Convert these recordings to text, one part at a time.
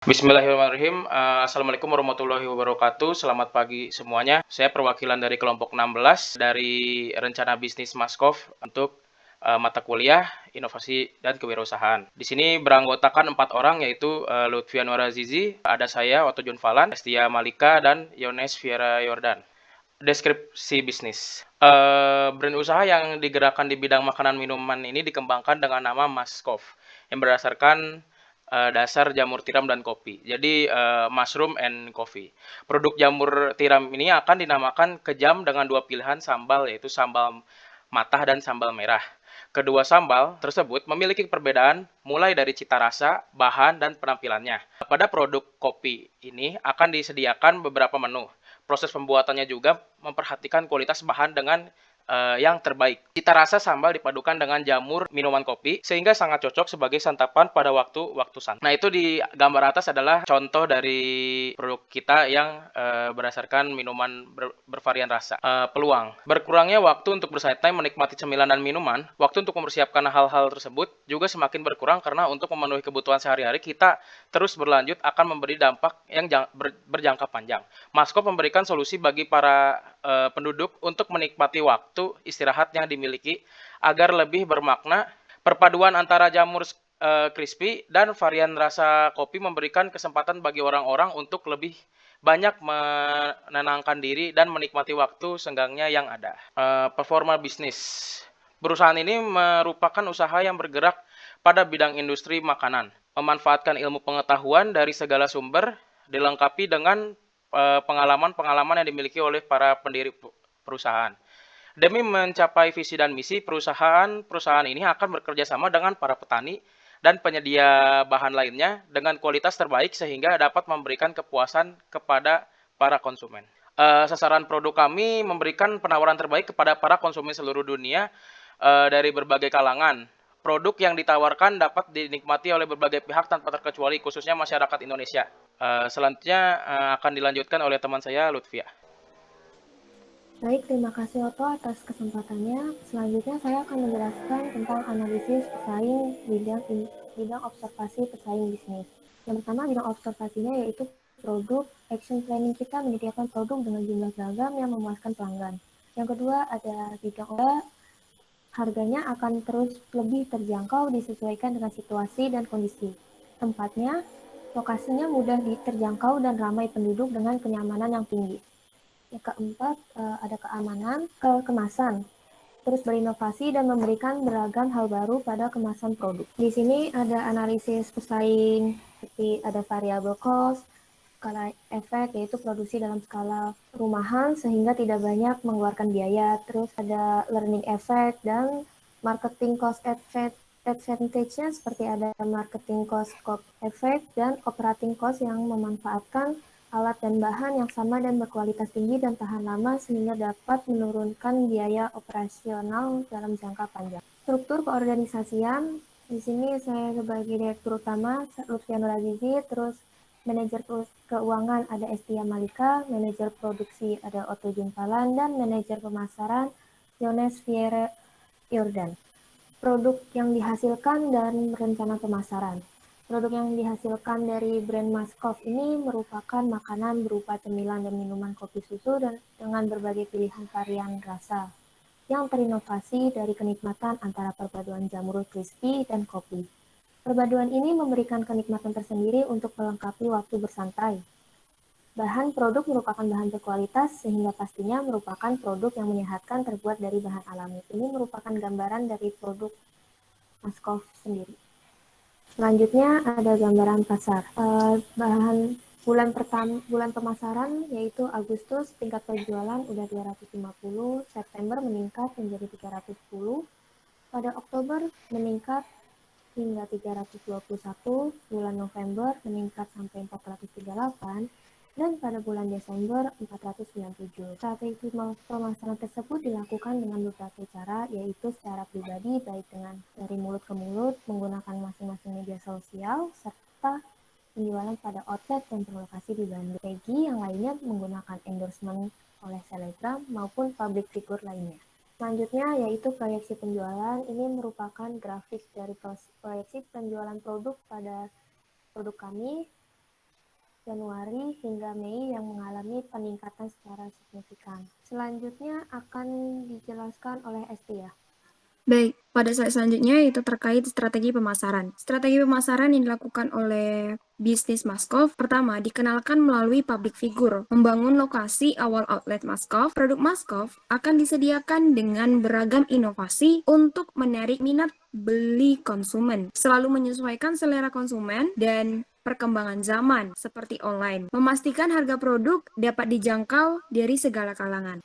Bismillahirrahmanirrahim. Assalamualaikum warahmatullahi wabarakatuh. Selamat pagi semuanya. Saya perwakilan dari kelompok 16 dari rencana bisnis Maskov untuk mata kuliah inovasi dan kewirausahaan. Di sini beranggotakan 4 orang yaitu Lutfi Anwar Azizi, ada saya Otto Jun Falan, Estia Malika dan Yones Viera Yordan. Deskripsi bisnis. Brand usaha yang digerakkan di bidang makanan minuman ini dikembangkan dengan nama Maskov yang berdasarkan dasar jamur tiram dan kopi. Jadi mushroom and coffee. Produk jamur tiram ini akan dinamakan kejam dengan dua pilihan sambal yaitu sambal matah dan sambal merah. Kedua sambal tersebut memiliki perbedaan mulai dari cita rasa, bahan, dan penampilannya. Pada produk kopi ini akan disediakan beberapa menu. Proses pembuatannya juga memperhatikan kualitas bahan dengan yang terbaik. Cita rasa sambal dipadukan dengan jamur minuman kopi sehingga sangat cocok sebagai santapan pada waktu santai. Nah, itu di gambar atas adalah contoh dari produk kita yang berdasarkan minuman bervarian rasa. Peluang. Berkurangnya waktu untuk bersantai menikmati cemilan dan minuman, waktu untuk mempersiapkan hal-hal tersebut juga semakin berkurang karena untuk memenuhi kebutuhan sehari-hari kita terus berlanjut akan memberi dampak yang berjangka panjang. Maskop memberikan solusi bagi para penduduk untuk menikmati waktu istirahat yang dimiliki agar lebih bermakna. Perpaduan antara jamur crispy dan varian rasa kopi memberikan kesempatan bagi orang-orang untuk lebih banyak menenangkan diri dan menikmati waktu senggangnya yang ada. Performa bisnis. Perusahaan ini merupakan usaha yang bergerak pada bidang industri makanan, memanfaatkan ilmu pengetahuan dari segala sumber, dilengkapi dengan pengalaman-pengalaman yang dimiliki oleh para pendiri perusahaan. Demi mencapai visi dan misi, perusahaan ini akan bekerja sama dengan para petani dan penyedia bahan lainnya dengan kualitas terbaik sehingga dapat memberikan kepuasan kepada para konsumen. Sasaran produk kami memberikan penawaran terbaik kepada para konsumen seluruh dunia dari berbagai kalangan. Produk yang ditawarkan dapat dinikmati oleh berbagai pihak tanpa terkecuali, khususnya masyarakat Indonesia. Selanjutnya akan dilanjutkan oleh teman saya, Lutfia. Baik, terima kasih Otto atas kesempatannya. Selanjutnya saya akan menjelaskan tentang analisis pesaing bidang observasi pesaing bisnis. Yang pertama bidang observasinya yaitu produk. Action planning kita menyediakan produk dengan jumlah beragam yang memuaskan pelanggan. Yang kedua ada bidang harganya akan terus lebih terjangkau disesuaikan dengan situasi dan kondisi. Tempatnya, lokasinya mudah terjangkau dan ramai penduduk dengan kenyamanan yang tinggi. Yang keempat, ada keamanan, kemasan. Terus berinovasi dan memberikan beragam hal baru pada kemasan produk. Di sini ada analisis pesaing, seperti ada variable cost, skala efek, yaitu produksi dalam skala rumahan sehingga tidak banyak mengeluarkan biaya. Terus ada learning effect dan marketing cost advantage-nya seperti ada marketing cost effect dan operating cost yang memanfaatkan alat dan bahan yang sama dan berkualitas tinggi dan tahan lama sehingga dapat menurunkan biaya operasional dalam jangka panjang. Struktur keorganisasian, di sini saya sebagai direktur utama Lutfi Anwar Azizi, terus manajer keuangan ada Estia Malika, manajer produksi ada Otto Jun Falan, dan manajer pemasaran Yones Viera Yordan. Produk yang dihasilkan dan rencana pemasaran. Produk yang dihasilkan dari brand Maskov ini merupakan makanan berupa cemilan dan minuman kopi susu dan dengan berbagai pilihan varian rasa yang terinovasi dari kenikmatan antara perpaduan jamur crispy dan kopi. Perpaduan ini memberikan kenikmatan tersendiri untuk melengkapi waktu bersantai. Bahan produk merupakan bahan berkualitas sehingga pastinya merupakan produk yang menyehatkan terbuat dari bahan alami. Ini merupakan gambaran dari produk Maskov sendiri. Selanjutnya ada gambaran pasar. Bulan pemasaran yaitu Agustus tingkat penjualan udah 250, September meningkat menjadi 310, pada Oktober meningkat hingga 321, bulan November meningkat sampai 438, dan pada bulan Desember 497. Strategi pemasaran tersebut dilakukan dengan beberapa cara, yaitu secara pribadi, baik dengan dari mulut ke mulut, menggunakan masing-masing media sosial, serta penjualan pada outlet yang berlokasi di Bandung. Strategi yang lainnya menggunakan endorsement oleh selebgram maupun public figure lainnya. Selanjutnya yaitu proyeksi penjualan. Ini merupakan grafik dari proyeksi penjualan produk pada produk kami. Januari hingga Mei yang mengalami peningkatan secara signifikan. Selanjutnya akan dijelaskan oleh Estia. Baik, pada slide selanjutnya itu terkait strategi pemasaran. Strategi pemasaran yang dilakukan oleh bisnis Maskov, pertama, dikenalkan melalui public figure. Membangun lokasi awal outlet Maskov, produk Maskov akan disediakan dengan beragam inovasi untuk menarik minat beli konsumen. Selalu menyesuaikan selera konsumen dan perkembangan zaman seperti online. Memastikan harga produk dapat dijangkau dari segala kalangan.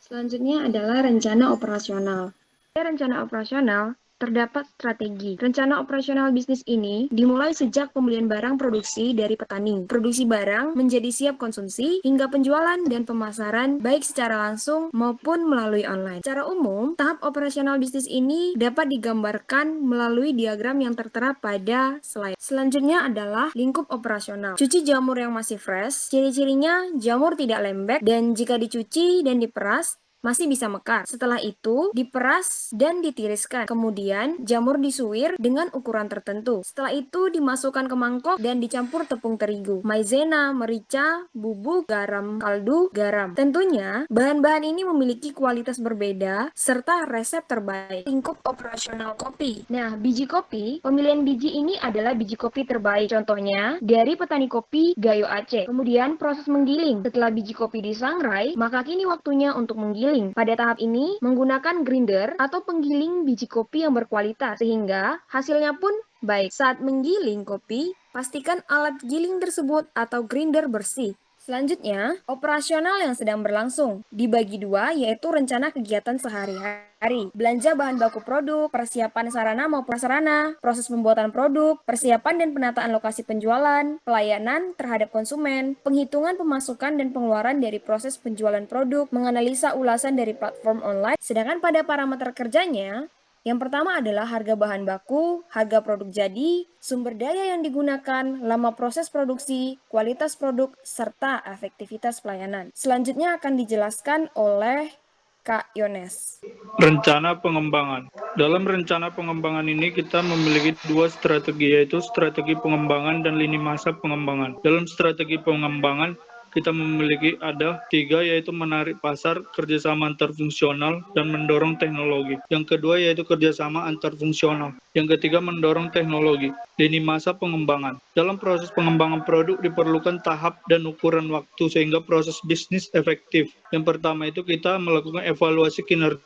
Selanjutnya adalah rencana operasional. Pada rencana operasional, terdapat strategi. Rencana operasional bisnis ini dimulai sejak pembelian barang produksi dari petani. Produksi barang menjadi siap konsumsi hingga penjualan dan pemasaran baik secara langsung maupun melalui online. Secara umum, tahap operasional bisnis ini dapat digambarkan melalui diagram yang tertera pada slide. Selanjutnya adalah lingkup operasional. Cuci jamur yang masih fresh. Ciri-cirinya jamur tidak lembek dan jika dicuci dan diperas, masih bisa mekar. Setelah itu, diperas dan ditiriskan. Kemudian, jamur disuir dengan ukuran tertentu. Setelah itu, dimasukkan ke mangkok dan dicampur tepung terigu, maizena, merica, bubuk, garam, kaldu, garam. Tentunya, bahan-bahan ini memiliki kualitas berbeda serta resep terbaik. Lingkup operasional kopi. Nah, biji kopi, pemilihan biji ini adalah biji kopi terbaik. Contohnya, dari petani kopi Gayo Aceh. Kemudian, proses menggiling. Setelah biji kopi disangrai, maka kini waktunya untuk menggiling. Pada tahap ini, menggunakan grinder atau penggiling biji kopi yang berkualitas, sehingga hasilnya pun baik. Saat menggiling kopi, pastikan alat giling tersebut atau grinder bersih. Selanjutnya, operasional yang sedang berlangsung. Dibagi dua, yaitu rencana kegiatan sehari-hari. Belanja bahan baku produk, persiapan sarana maupun prasarana, proses pembuatan produk, persiapan dan penataan lokasi penjualan, pelayanan terhadap konsumen, penghitungan pemasukan dan pengeluaran dari proses penjualan produk, menganalisa ulasan dari platform online. Sedangkan pada parameter kerjanya, yang pertama adalah harga bahan baku, harga produk jadi, sumber daya yang digunakan, lama proses produksi, kualitas produk, serta efektivitas pelayanan. Selanjutnya akan dijelaskan oleh Kak Yones. Rencana pengembangan. Dalam rencana pengembangan ini kita memiliki dua strategi, yaitu strategi pengembangan dan lini masa pengembangan. Dalam strategi pengembangan, kita memiliki ada 3, yaitu menarik pasar, kerjasama antarfungsional, dan mendorong teknologi. Yang kedua yaitu kerjasama antarfungsional. Yang ketiga mendorong teknologi. Lini masa pengembangan. Dalam proses pengembangan produk diperlukan tahap dan ukuran waktu sehingga proses bisnis efektif. Yang pertama itu kita melakukan evaluasi kinerja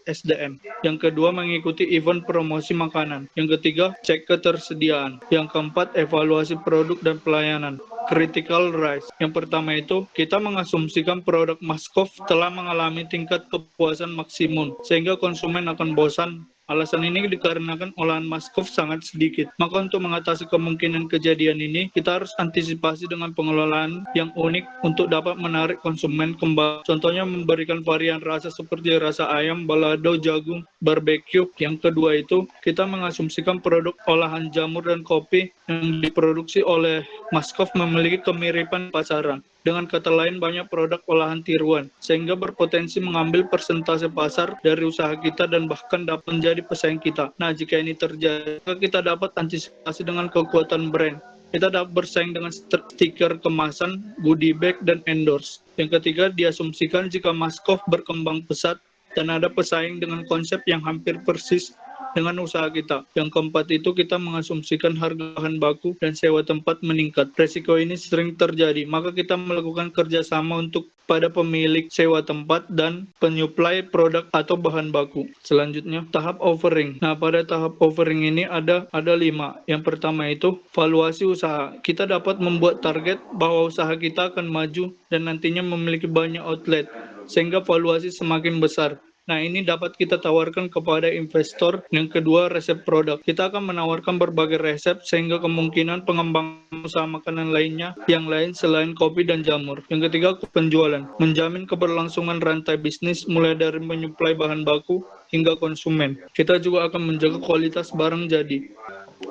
SDM. Yang kedua mengikuti event promosi makanan. Yang ketiga cek ketersediaan. Yang keempat evaluasi produk dan pelayanan. Critical rise. Yang pertama itu kita mengasumsikan produk Maskov telah mengalami tingkat kepuasan maksimum sehingga konsumen akan bosan. Alasan ini dikarenakan olahan Maskov sangat sedikit. Maka untuk mengatasi kemungkinan kejadian ini, kita harus antisipasi dengan pengelolaan yang unik untuk dapat menarik konsumen kembali. Contohnya memberikan varian rasa seperti rasa ayam, balado, jagung, barbecue. Yang kedua itu, kita mengasumsikan produk olahan jamur dan kopi yang diproduksi oleh Maskov memiliki kemiripan pasaran. Dengan kata lain, banyak produk olahan tiruan, sehingga berpotensi mengambil persentase pasar dari usaha kita dan bahkan dapat menjadi pesaing kita. Nah, jika ini terjadi, maka kita dapat antisipasi dengan kekuatan brand. Kita dapat bersaing dengan stiker kemasan, goodie bag, dan endorse. Yang ketiga, diasumsikan jika Maskov berkembang pesat dan ada pesaing dengan konsep yang hampir persis dengan usaha kita. Yang keempat itu kita mengasumsikan harga bahan baku dan sewa tempat meningkat. Resiko ini sering terjadi, maka kita melakukan kerjasama untuk pada pemilik sewa tempat dan penyuplai produk atau bahan baku. Selanjutnya, tahap offering. Nah, pada tahap offering ini ada 5. Yang pertama itu valuasi usaha. Kita dapat membuat target bahwa usaha kita akan maju dan nantinya memiliki banyak outlet, sehingga valuasi semakin besar. Nah, ini dapat kita tawarkan kepada investor. Yang kedua, resep produk. Kita akan menawarkan berbagai resep sehingga kemungkinan pengembangan usaha makanan lainnya yang lain selain kopi dan jamur. Yang ketiga, penjualan. Menjamin keberlangsungan rantai bisnis mulai dari menyuplai bahan baku hingga konsumen. Kita juga akan menjaga kualitas barang jadi.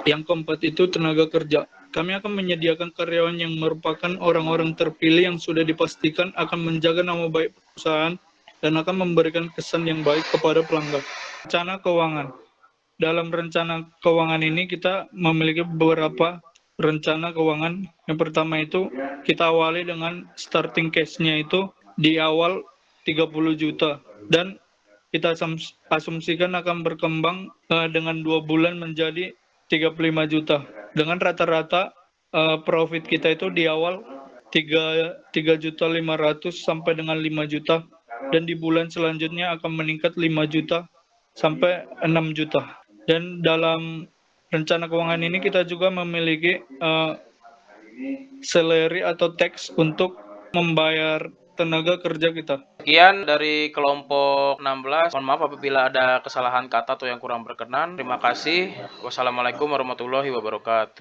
Yang keempat itu tenaga kerja. Kami akan menyediakan karyawan yang merupakan orang-orang terpilih yang sudah dipastikan akan menjaga nama baik perusahaan dan akan memberikan kesan yang baik kepada pelanggan. Rencana keuangan. Dalam rencana keuangan ini kita memiliki beberapa rencana keuangan. Yang pertama itu kita awali dengan starting cash-nya itu di awal 30 juta dan kita asumsikan akan berkembang dengan 2 bulan menjadi 35 juta. Dengan rata-rata profit kita itu di awal 3.500.000 sampai dengan 5 juta dan di bulan selanjutnya akan meningkat 5 juta sampai 6 juta. Dan dalam rencana keuangan ini kita juga memiliki salary atau tax untuk membayar tenaga kerja kita. Sekian dari kelompok 16. Mohon maaf apabila ada kesalahan kata atau yang kurang berkenan. Terima kasih. Wassalamualaikum warahmatullahi wabarakatuh.